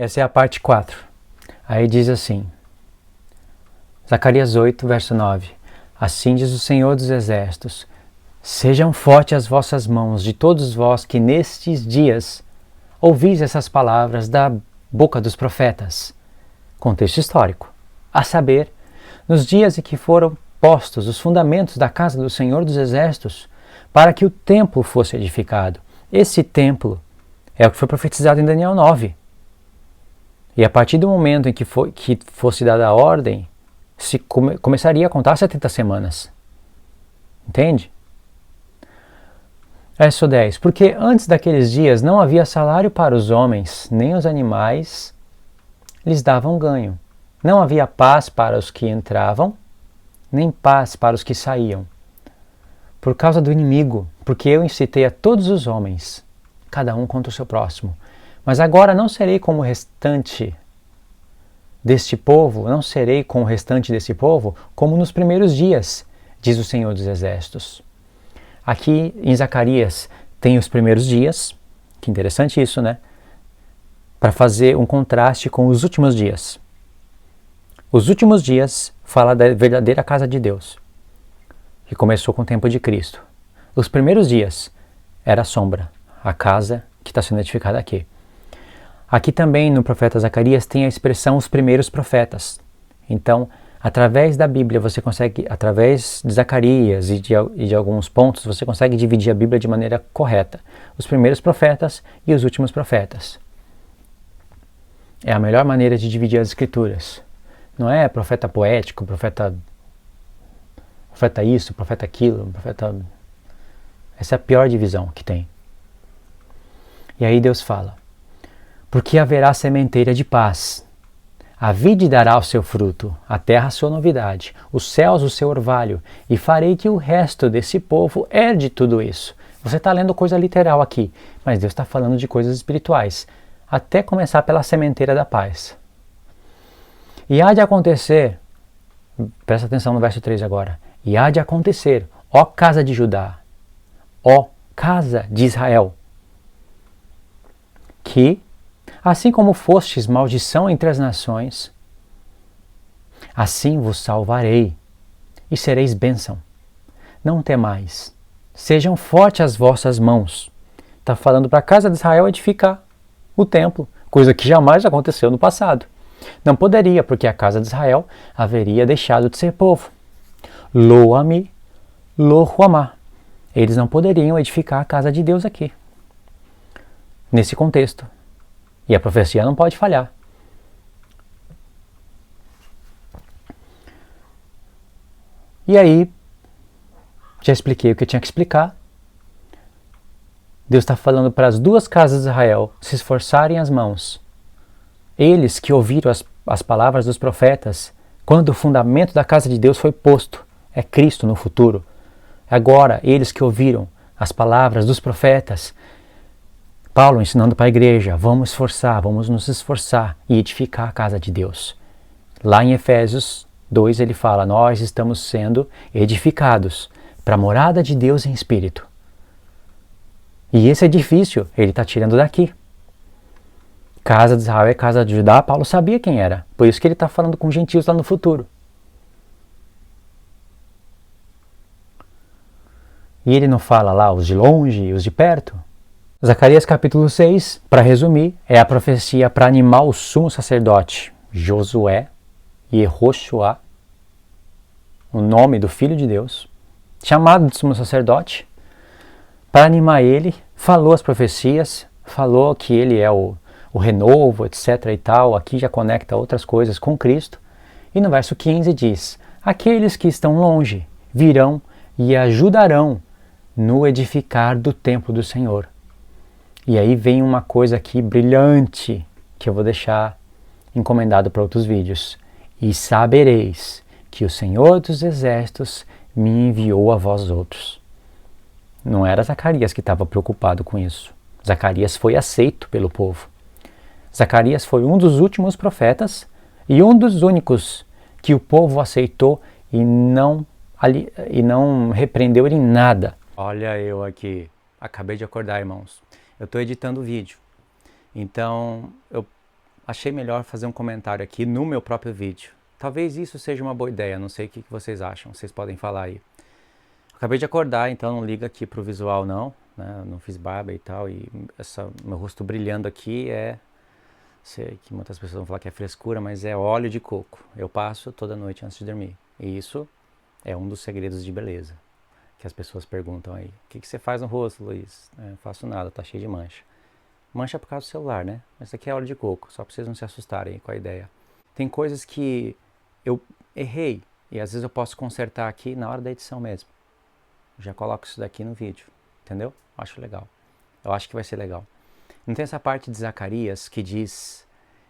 Essa é a parte 4. Aí diz assim, Zacarias 8, verso 9. Assim diz o Senhor dos Exércitos, sejam fortes as vossas mãos de todos vós que nestes dias ouvis essas palavras da boca dos profetas. Contexto histórico. A saber, nos dias em que foram postos os fundamentos da casa do Senhor dos Exércitos, para que o templo fosse edificado. Esse templo é o que foi profetizado em Daniel 9. E a partir do momento em que fosse dada a ordem, começaria a contar 70 semanas. Entende? Verso 10. Porque antes daqueles dias não havia salário para os homens, nem os animais lhes davam ganho. Não havia paz para os que entravam, nem paz para os que saíam. Por causa do inimigo, porque eu incitei a todos os homens, cada um contra o seu próximo. Mas agora não serei como o restante deste povo, não serei com o restante desse povo, como nos primeiros dias, diz o Senhor dos Exércitos. Aqui em Zacarias tem os primeiros dias, que interessante isso, né? Para fazer um contraste com os últimos dias. Os últimos dias fala da verdadeira casa de Deus, que começou com o tempo de Cristo. Os primeiros dias era a sombra, a casa que está sendo edificada aqui. Aqui também no profeta Zacarias tem a expressão os primeiros profetas. Então, através da Bíblia você consegue, através de Zacarias e de alguns pontos, você consegue dividir a Bíblia de maneira correta. Os primeiros profetas e os últimos profetas. É a melhor maneira de dividir as escrituras. Não é profeta poético, profeta isso, profeta aquilo, profeta... Essa é a pior divisão que tem. E aí Deus fala, porque haverá sementeira de paz, a vide dará o seu fruto, a terra a sua novidade, os céus o seu orvalho, e farei que o resto desse povo herde tudo isso. Você está lendo coisa literal aqui, mas Deus está falando de coisas espirituais, até começar pela sementeira da paz. E há de acontecer, presta atenção no verso 3 agora, e há de acontecer, ó casa de Judá, ó casa de Israel, que, assim como fostes maldição entre as nações, assim vos salvarei e sereis bênção. Não temais, sejam fortes as vossas mãos. Está falando para a casa de Israel edificar o templo, coisa que jamais aconteceu no passado. Não poderia, porque a casa de Israel haveria deixado de ser povo. Lo-ami, lo-huamá. Eles não poderiam edificar a casa de Deus aqui, nesse contexto. E a profecia não pode falhar. E aí, já expliquei o que eu tinha que explicar. Deus está falando para as duas casas de Israel se esforçarem as mãos. Eles que ouviram as palavras dos profetas, quando o fundamento da casa de Deus foi posto, é Cristo no futuro. Agora, eles que ouviram as palavras dos profetas, Paulo ensinando para a igreja, vamos nos esforçar e edificar a casa de Deus. Lá em Efésios 2 ele fala, nós estamos sendo edificados para a morada de Deus em espírito. E esse edifício ele está tirando daqui. Casa de Israel é casa de Judá, Paulo sabia quem era, por isso que ele está falando com gentios lá no futuro. E ele não fala lá os de longe e os de perto? Zacarias capítulo 6, para resumir, é a profecia para animar o sumo sacerdote Josué e Yehoshua, o nome do Filho de Deus, chamado de sumo sacerdote. Para animar ele, falou as profecias, falou que ele é o renovo, etc. e tal. Aqui já conecta outras coisas com Cristo. E no verso 15 diz, aqueles que estão longe virão e ajudarão no edificar do templo do Senhor. E aí vem uma coisa aqui brilhante, que eu vou deixar encomendado para outros vídeos. E sabereis que o Senhor dos Exércitos me enviou a vós outros. Não era Zacarias que estava preocupado com isso. Zacarias foi aceito pelo povo. Zacarias foi um dos últimos profetas e um dos únicos que o povo aceitou e não repreendeu ele em nada. Olha eu aqui, acabei de acordar, irmãos. Eu estou editando o vídeo, então eu achei melhor fazer um comentário aqui no meu próprio vídeo. Talvez isso seja uma boa ideia, não sei o que vocês acham, vocês podem falar aí. Acabei de acordar, então não liga aqui pro visual não, né? Não fiz barba e tal, e meu rosto brilhando aqui sei que muitas pessoas vão falar que é frescura, mas é óleo de coco. Eu passo toda noite antes de dormir. E isso é um dos segredos de beleza, que as pessoas perguntam aí. O que você faz no rosto, Luiz? Não faço nada, tá cheio de mancha. Mancha por causa do celular, né? Mas isso aqui é óleo de coco, só pra vocês não se assustarem com a ideia. Tem coisas que eu errei, e às vezes eu posso consertar aqui na hora da edição mesmo. Já coloco isso daqui no vídeo, entendeu? Acho legal. Eu acho que vai ser legal. Não tem essa parte de Zacarias que diz: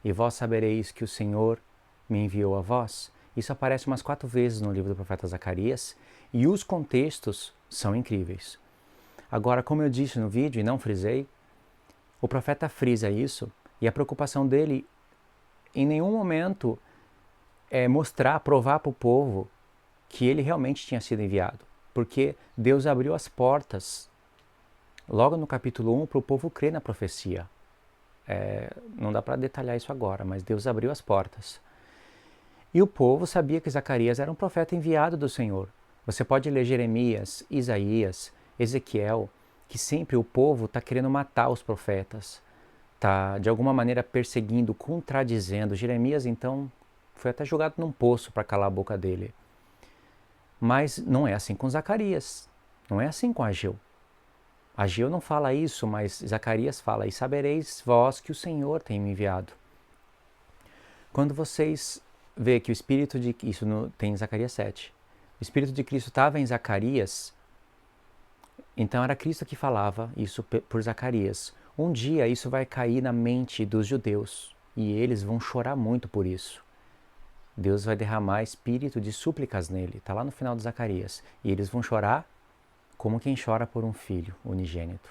e vós sabereis que o Senhor me enviou a vós? Isso aparece umas 4 vezes no livro do profeta Zacarias, e os contextos são incríveis. Agora, como eu disse no vídeo e não frisei, o profeta frisa isso, e a preocupação dele em nenhum momento é mostrar, provar para o povo que ele realmente tinha sido enviado. Porque Deus abriu as portas, logo no capítulo 1, para o povo crer na profecia. Não dá para detalhar isso agora, mas Deus abriu as portas. E o povo sabia que Zacarias era um profeta enviado do Senhor. Você pode ler Jeremias, Isaías, Ezequiel, que sempre o povo está querendo matar os profetas. Está, de alguma maneira, perseguindo, contradizendo. Jeremias, então, foi até jogado num poço para calar a boca dele. Mas não é assim com Zacarias, não é assim com Ageu. Ageu não fala isso, mas Zacarias fala: e sabereis vós que o Senhor tem me enviado. Quando vocês vê que o Espírito de... Isso tem em Zacarias 7. O Espírito de Cristo estava em Zacarias, então era Cristo que falava isso por Zacarias. Um dia isso vai cair na mente dos judeus e eles vão chorar muito por isso. Deus vai derramar espírito de súplicas nele, está lá no final de Zacarias. E eles vão chorar como quem chora por um filho unigênito.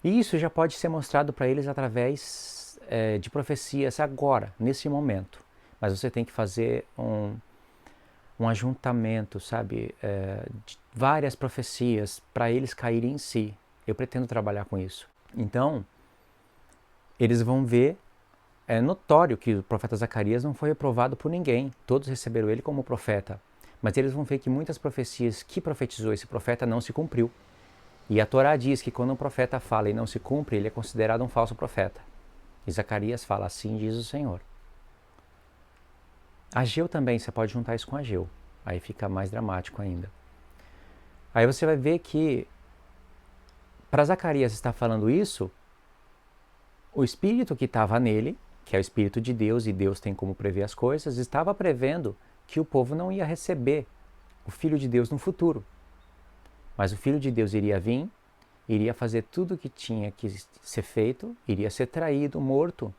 E isso já pode ser mostrado para eles através de profecias agora, nesse momento. Mas você tem que fazer um ajuntamento, sabe, de várias profecias para eles caírem em si. Eu pretendo trabalhar com isso. Então, eles vão ver. É notório que o profeta Zacarias não foi reprovado por ninguém. Todos receberam ele como profeta. Mas eles vão ver que muitas profecias que profetizou esse profeta não se cumpriu. E a Torá diz que quando um profeta fala e não se cumpre, ele é considerado um falso profeta. E Zacarias fala: assim diz o Senhor. Ageu também, você pode juntar isso com Ageu. Aí fica mais dramático ainda. Aí você vai ver que para Zacarias estar falando isso, o espírito que estava nele, que é o Espírito de Deus, e Deus tem como prever as coisas, estava prevendo que o povo não ia receber o Filho de Deus no futuro. Mas o Filho de Deus iria vir, iria fazer tudo o que tinha que ser feito, iria ser traído, morto.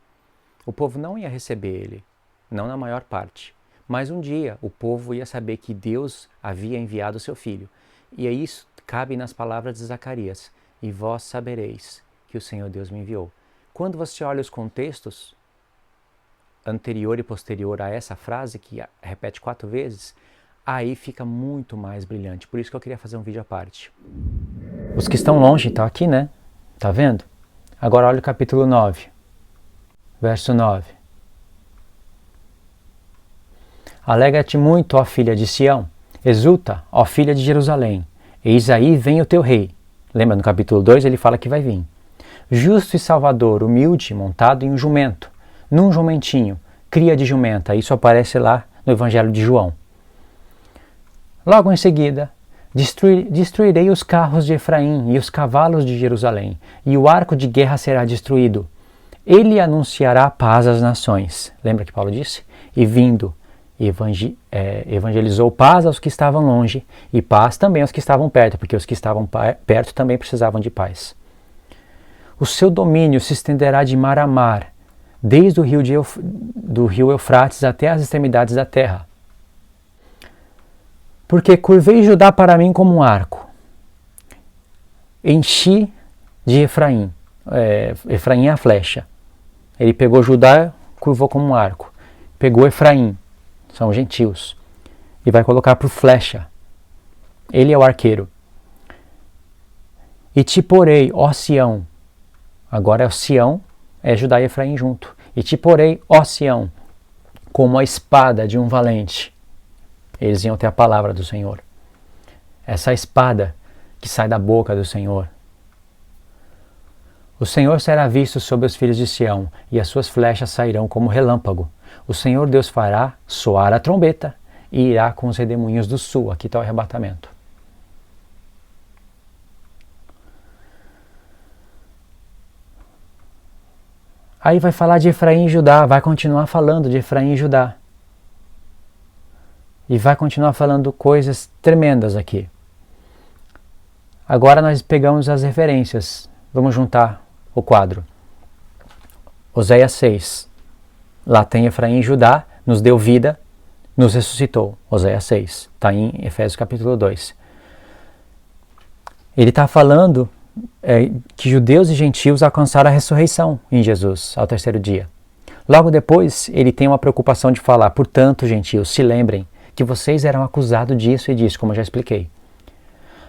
O povo não ia receber ele, não na maior parte. Mas um dia o povo ia saber que Deus havia enviado o seu Filho. E isso cabe nas palavras de Zacarias: e vós sabereis que o Senhor Deus me enviou. Quando você olha os contextos anterior e posterior a essa frase, que repete 4 vezes, aí fica muito mais brilhante. Por isso que eu queria fazer um vídeo à parte. Os que estão longe estão aqui, né? Tá vendo? Agora olha o capítulo 9, verso 9. Alegra-te muito, ó filha de Sião, exulta, ó filha de Jerusalém, eis aí vem o teu rei. Lembra, no capítulo 2 ele fala que vai vir. Justo e salvador, humilde, montado em um jumento, num jumentinho, cria de jumenta. Isso aparece lá no Evangelho de João. Logo em seguida, destruirei os carros de Efraim e os cavalos de Jerusalém, e o arco de guerra será destruído. Ele anunciará paz às nações. Lembra que Paulo disse? E vindo, evangelizou paz aos que estavam longe, e paz também aos que estavam perto, porque os que estavam perto também precisavam de paz. O seu domínio se estenderá de mar a mar, desde o rio Eufrates até as extremidades da terra. Porque curvei Judá para mim como um arco, enchi de Efraim. Efraim é a flecha. Ele pegou Judá, curvou como um arco. Pegou Efraim, são gentios, e vai colocar por flecha. Ele é o arqueiro. E te porei, ó Sião. Agora é o Sião, é Judá e Efraim junto. E te porei, ó Sião, como a espada de um valente. Eles iam ter a palavra do Senhor. Essa espada que sai da boca do Senhor. O Senhor será visto sobre os filhos de Sião, e as suas flechas sairão como relâmpago. O Senhor Deus fará soar a trombeta, e irá com os redemoinhos do sul. Aqui está o arrebatamento. Aí vai falar de Efraim e Judá, vai continuar falando de Efraim e Judá. E vai continuar falando coisas tremendas aqui. Agora nós pegamos as referências. Vamos juntar o quadro. Oséias 6. Lá tem Efraim e Judá, nos deu vida, nos ressuscitou. Oséias 6. Está em Efésios capítulo 2. Ele está falando que judeus e gentios alcançaram a ressurreição em Jesus ao terceiro dia. Logo depois, ele tem uma preocupação de falar: portanto, gentios, se lembrem que vocês eram acusados disso e disso, como eu já expliquei.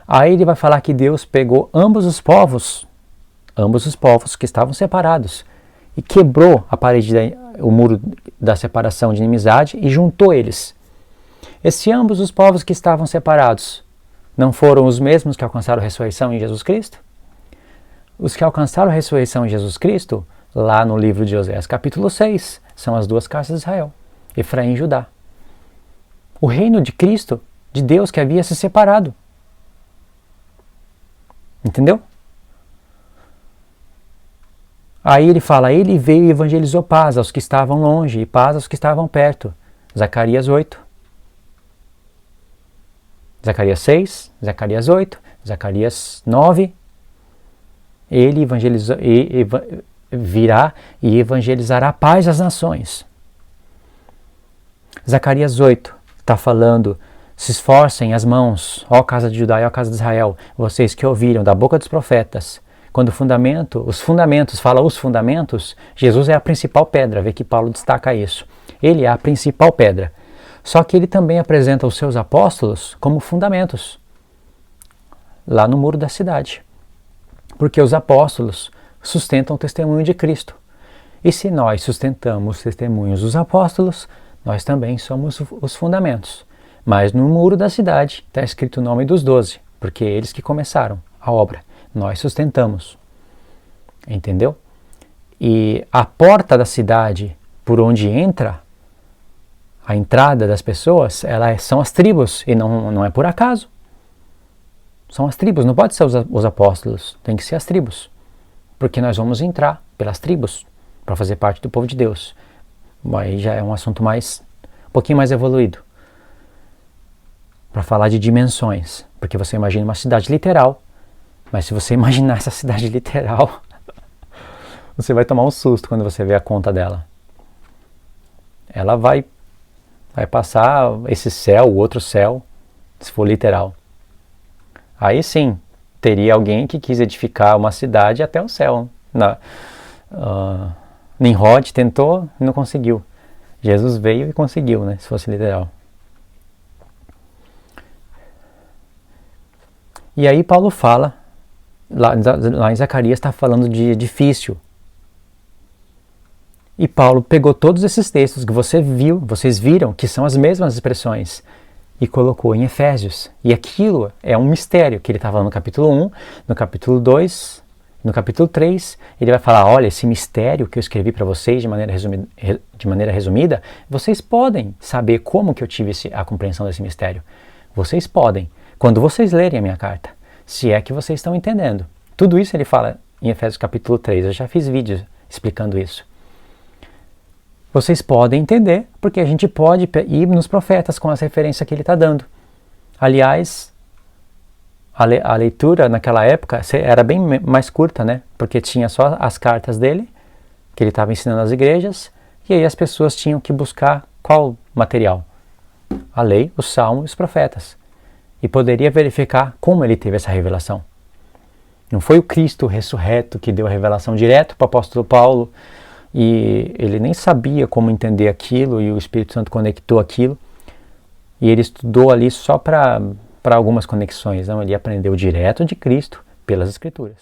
Aí ele vai falar que Deus pegou ambos os povos que estavam separados, e quebrou a parede, o muro da separação de inimizade e juntou eles. Ambos os povos que estavam separados não foram os mesmos que alcançaram a ressurreição em Jesus Cristo? Os que alcançaram a ressurreição em Jesus Cristo, lá no livro de Oséias capítulo 6, são as duas casas de Israel, Efraim e Judá. O reino de Cristo, de Deus, que havia se separado. Entendeu? Aí ele fala: ele veio e evangelizou paz aos que estavam longe e paz aos que estavam perto. Zacarias 8. Zacarias 6, Zacarias 8, Zacarias 9. Ele virá e evangelizará a paz às nações. Zacarias 8 está falando: se esforcem as mãos, ó casa de Judá e ó casa de Israel, vocês que ouviram da boca dos profetas. Quando os fundamentos, Jesus é a principal pedra, vê que Paulo destaca isso. Ele é a principal pedra. Só que ele também apresenta os seus apóstolos como fundamentos, lá no muro da cidade. Porque os apóstolos sustentam o testemunho de Cristo. E se nós sustentamos os testemunhos dos apóstolos, nós também somos os fundamentos. Mas no muro da cidade está escrito o nome dos 12, porque eles que começaram a obra. Nós sustentamos. Entendeu? E a porta da cidade, por onde entra a entrada das pessoas, são as tribos, e não é por acaso. São as tribos, não pode ser os apóstolos, tem que ser as tribos. Porque nós vamos entrar pelas tribos para fazer parte do povo de Deus. Aí já é um assunto um pouquinho mais evoluído. Para falar de dimensões, porque você imagina uma cidade literal, mas se você imaginar essa cidade literal, você vai tomar um susto quando você vê a conta dela. Ela vai passar esse céu, o outro céu, se for literal. Aí sim, teria alguém que quis edificar uma cidade até o céu. Nimrod tentou e não conseguiu. Jesus veio e conseguiu, né, se fosse literal. E aí Paulo fala, lá em Zacarias está falando de edifício. E Paulo pegou todos esses textos que vocês viram, que são as mesmas expressões, e colocou em Efésios. E aquilo é um mistério que ele está falando no capítulo 1, no capítulo 2, no capítulo 3. Ele vai falar: olha, esse mistério que eu escrevi para vocês de maneira resumida, vocês podem saber como que eu tive a compreensão desse mistério. Vocês podem, quando vocês lerem a minha carta, se é que vocês estão entendendo. Tudo isso ele fala em Efésios capítulo 3, eu já fiz vídeos explicando isso. Vocês podem entender, porque a gente pode ir nos profetas com as referências que ele está dando. Aliás, a leitura naquela época era bem mais curta, né? Porque tinha só as cartas dele, que ele estava ensinando às igrejas, e aí as pessoas tinham que buscar qual material? A lei, o salmo e os profetas. E poderia verificar como ele teve essa revelação. Não foi o Cristo ressurreto que deu a revelação direto para o apóstolo Paulo, e ele nem sabia como entender aquilo, e o Espírito Santo conectou aquilo, e ele estudou ali só para algumas conexões. Não, ele aprendeu direto de Cristo pelas Escrituras.